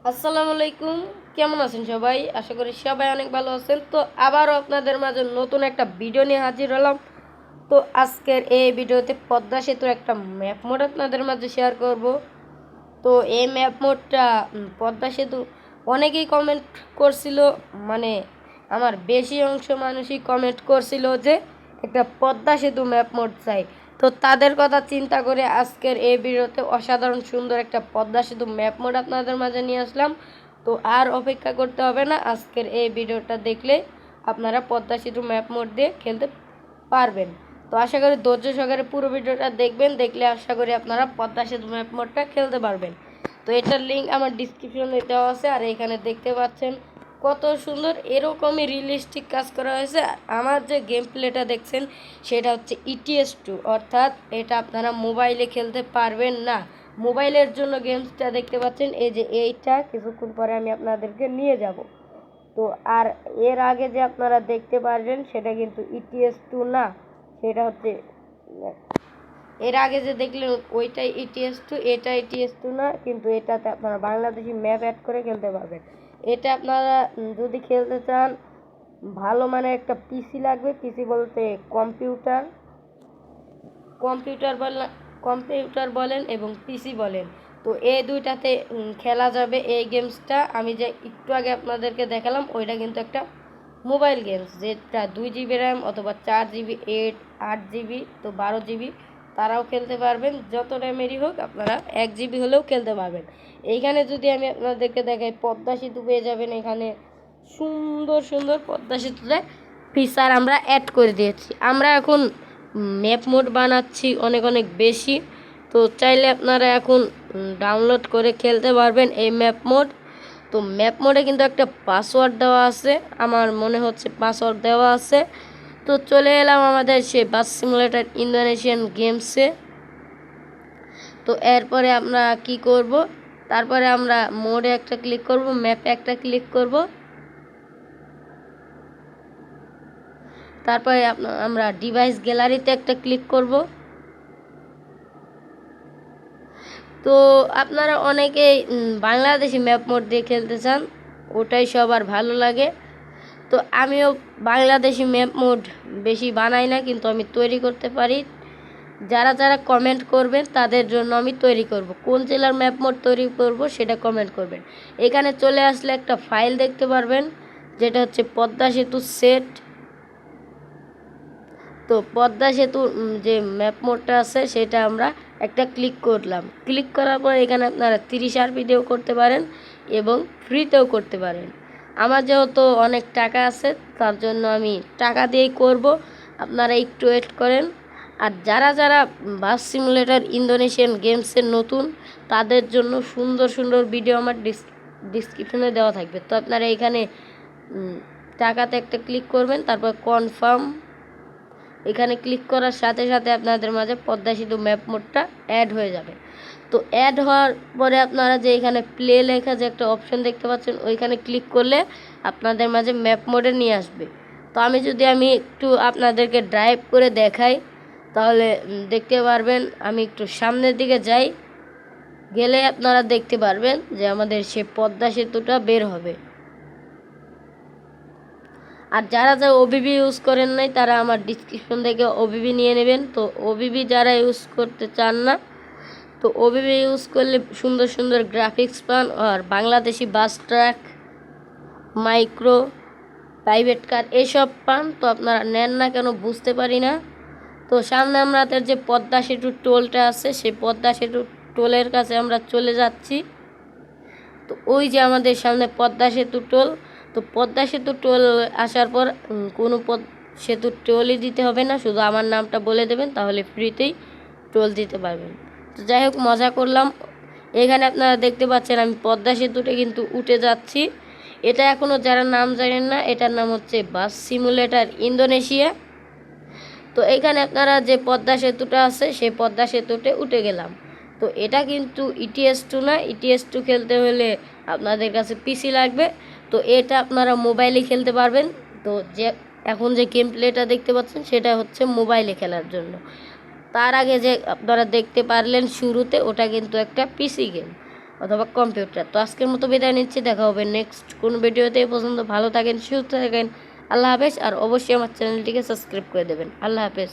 আসসালামু আলাইকুম। কেমন আছেন সবাই? আশা করি সবাই অনেক ভালো আছেন। তো আবারও আপনাদের মাঝে নতুন একটা ভিডিও নিয়ে হাজির হলাম। তো আজকের এই ভিডিওতে পদ্মা সেতুর একটা ম্যাপ মোড আপনাদের মাঝে শেয়ার করব। তো এই ম্যাপ মোডটা পদ্মা সেতু অনেকেই কমেন্ট করছিল, মানে আমার বেশি অংশ মানুষই কমেন্ট করছিল যে একটা পদ্মা সেতু ম্যাপ মোড চাই। তো তাদের কথা চিন্তা করে আজকের এই ভিডিওতে অসাধারণ সুন্দর একটা পদ্মা সেতু ম্যাপ মোড আপনাদের মাঝে নিয়ে আসলাম। তো আর অপেক্ষা করতে হবে না, আজকের এই ভিডিওটা দেখলে আপনারা পদ্মা সেতু ম্যাপ মোড দিয়ে খেলতে পারবেন। তো আশা করি ধৈর্য সহকারে পুরো ভিডিওটা দেখবেন, দেখলে আশা করি আপনারা পদ্মা সেতু ম্যাপ মোডটা খেলতে পারবেন। তো এটার লিঙ্ক আমার ডিসক্রিপশনে দেওয়া আছে, আর এখানে দেখতে পাচ্ছেন কত সুন্দর এরকমই রিয়েলিস্টিক কাজ করা হয়েছে। আমার যে গেম প্লেটা দেখছেন সেটা হচ্ছে ETS2, অর্থাৎ এটা আপনারা মোবাইলে খেলতে পারবেন না। মোবাইলের জন্য গেমসটা দেখতে পাচ্ছেন, এই যে এইটা কিছুক্ষণ পরে আমি আপনাদেরকে নিয়ে যাব। তো আর এর আগে যে আপনারা দেখতে পারবেন সেটা কিন্তু ETS2 না, সেটা হচ্ছে এর আগে যে দেখলেন ওইটাই ETS2, এটা ETS2 না, কিন্তু এটাতে আপনারা বাংলাদেশি ম্যাপ অ্যাড করে খেলতে পারবেন। এটা আপনারা যদি খেলতে চান, ভালো মানের একটা পিসি লাগবে। পিসি বলতে কম্পিউটার কম্পিউটার বলেন কম্পিউটার বলেন এবং পিসি বলেন। তো এই দুইটাতে খেলা যাবে এই গেমসটা। আমি যে একটু আগে আপনাদেরকে দেখালাম ওইটা কিন্তু একটা মোবাইল গেমস, যেটা 2 GB র্যাম অথবা 4 GB, 8 GB, তো 12 GB তারাও খেলতে পারবেন। যত র্যামেরই হোক আপনারা 1 GB হলেও খেলতে পারবেন। এইখানে যদি আমি আপনাদেরকে দেখাই, পদ্মা সেতু পেয়ে যাবেন এখানে। সুন্দর সুন্দর পদ্মা সেতুতে ফিচার আমরা অ্যাড করে দিয়েছি। আমরা এখন ম্যাপ মোড বানাচ্ছি অনেক অনেক বেশি। তো চাইলে আপনারা এখন ডাউনলোড করে খেলতে পারবেন এই ম্যাপ মোড। তো ম্যাপ মোডে কিন্তু একটা পাসওয়ার্ড দেওয়া আছে, আমার মনে হচ্ছে পাসওয়ার্ড দেওয়া আছে। তো চলে এলাম আমাদের সেই বাস সিমুলেটর ইন্দোনেশিয়ান গেমসে। তো এরপরে আমরা কি করব, তারপরে আমরা মোডে একটা ক্লিক করব, ম্যাপে একটা ক্লিক করব, তারপরে আমরা ডিভাইস গ্যালারিতে একটা ক্লিক করব। তো আপনারা অনেকেই বাংলাদেশি ম্যাপ মোড দিয়ে খেলতে চান, ওটাই সবার ভালো লাগে। তো আমিও বাংলাদেশি ম্যাপ মোড বেশি বানাই না, কিন্তু আমি তৈরি করতে পারি। যারা যারা কমেন্ট করবেন তাদের জন্য আমি তৈরি করব। কোন জেলার ম্যাপ মোড তৈরি করব সেটা কমেন্ট করবেন। এখানে চলে আসলে একটা ফাইল দেখতে পারবেন, যেটা হচ্ছে পদ্মা সেতু সেট। তো পদ্মা সেতু যে ম্যাপ মোডটা আছে সেটা আমরা একটা ক্লিক করলাম। ক্লিক করার পর এখানে আপনারা 30 RP দিয়েও করতে পারেন এবং ফ্রিতেও করতে পারেন। আমার যেহেতু অনেক টাকা আছে তার জন্য আমি টাকা দিয়েই করব, আপনারা একটু ওয়েট করেন। আর যারা যারা বাস সিমুলেটর ইন্দোনেশিয়ান গেমসের নতুন, তাদের জন্য সুন্দর সুন্দর ভিডিও আমার ডিসক্রিপশনে দেওয়া থাকবে। তো আপনারা এখানে টাকাতে একটা ক্লিক করবেন, তারপর কনফার্ম এখানে ক্লিক করার সাথে সাথে আপনাদের মাঝে পদ্মা সেতু ম্যাপ মোডটা অ্যাড হয়ে যাবে। তো অ্যাড হওয়ার পরে আপনারা যে এখানে প্লে লেখা যে একটা অপশন দেখতে পাচ্ছেন, ওইখানে ক্লিক করলে আপনাদের মাঝে ম্যাপ মোডে নিয়ে আসবে। তো আমি একটু আপনাদেরকে ড্রাইভ করে দেখাই, তাহলে দেখতে পারবেন। আমি একটু সামনের দিকে যাই, গেলে আপনারা দেখতে পারবেন যে আমাদের সে পদ্মা সেতুটা বের হবে। আর যারা যারা ওবিবি ইউজ করেন নাই তারা আমার ডিসক্রিপশন থেকে ওবিবি নিয়ে নেবেন। তো ওবিবি যারা ইউজ করতে চান না, তো ওবিবি ইউজ করলে সুন্দর সুন্দর গ্রাফিক্স পান, আর বাংলাদেশি বাস ট্র্যাক, মাইক্রো, প্রাইভেট কার এসব পান। তো আপনারা নেন না কেন বুঝতে পারি না। তো সামনে আমাদের যে পদ্মা সেতুর টোলটা আছে, সেই পদ্মা সেতুর টোলের কাছে আমরা চলে যাচ্ছি। তো ওই যে আমাদের সামনে পদ্মা সেতু টোল। তো পদ্মা সেতু টোল আসার পর কোনো সেতুর টোলই দিতে হবে না, শুধু আমার নামটা বলে দেবেন, তাহলে ফ্রিতেই টোল দিতে পারবেন। তো যাই হোক, মজা করলাম। এখানে আপনারা দেখতে পাচ্ছেন আমি পদ্মা সেতুতে কিন্তু উঠে যাচ্ছি। এটা এখনও যারা নাম জানেন না, এটার নাম হচ্ছে বাস সিমুলেটর ইন্দোনেশিয়া। তো এখানে আপনারা যে পদ্মা সেতুটা আছে সেই পদ্মা সেতুতে উঠে গেলাম। তো এটা কিন্তু ETS2 না, ETS2 খেলতে হলে আপনাদের কাছে পিসি লাগবে। তো এটা আপনারা মোবাইলে খেলতে পারবেন। তো যে এখন যে গেম প্লেটা দেখতে পাচ্ছেন সেটা হচ্ছে মোবাইলে খেলার জন্য। তার আগে যে আপনারা দেখতে পারলেন শুরুতে, ওটা কিন্তু একটা পিসি গেম। অথবা কম্পিউটার। তো আজকের মতো বিদায় নিচ্ছি, দেখা হবে নেক্সট কোন ভিডিওতে। এই পর্যন্ত ভালো থাকেন, সুস্থ থাকেন, আল্লাহ হাফেজ। আর অবশ্যই আমার চ্যানেলটিকে সাবস্ক্রাইব করে দেবেন। আল্লাহ হাফেজ।